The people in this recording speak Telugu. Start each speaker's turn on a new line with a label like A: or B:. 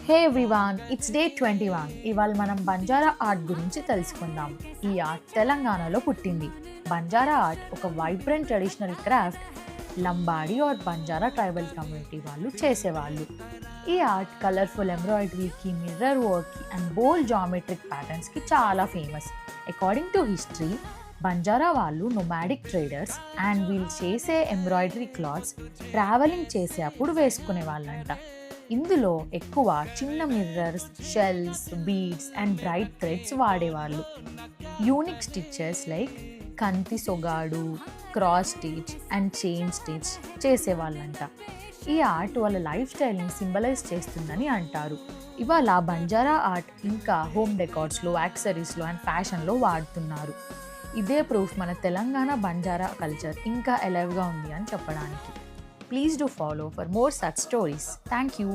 A: Hey everyone, it's day 21. ఇవాళ మనం బంజారా ఆర్ట్ గురించి తెలుసుకుందాం. ఈ ఆర్ట్ తెలంగాణలో పుట్టింది. బంజారా ఆర్ట్ ఒక vibrant traditional craft. Lambadi or Banjara tribal community వాళ్ళు చేసేవాళ్ళు. ఈ ఆర్ట్ కలర్ఫుల్ ఎంబ్రాయిడరీకి, మిర్రర్ వర్క్కి అండ్ బోల్డ్ జామెట్రిక్ ప్యాటర్న్స్కి చాలా famous. According to history, Banjara వాళ్ళు నొమాడిక్ ట్రేడర్స్ అండ్ వీళ్ళు చేసే ఎంబ్రాయిడరీ క్లాత్స్ ట్రావెలింగ్ చేసే అప్పుడు వేసుకునే వాళ్ళంట. ఇందులో ఎక్కువ చిన్న mirrors, shells, beads and bright threads వాడేవాళ్ళు. యూనిక్ స్టిచెస్ లైక్ కంతి సొగాడు, cross stitch and chain stitch చేసేవాళ్ళంట. ఈ ఆర్ట్ వాళ్ళ లైఫ్ స్టైల్ని సింబలైజ్ చేస్తుందని అంటారు. ఇవాళ బంజారా ఆర్ట్ ఇంకా హోమ్ డెకార్స్లో, యాక్సెసరీస్లో అండ్ ఫ్యాషన్లో వాడుతున్నారు. ఇదే ప్రూఫ్ మన తెలంగాణ బంజారా కల్చర్ ఇంకా ఎలైవ్గా ఉంది అని చెప్పడానికి. Please do follow for more such stories. Thank you.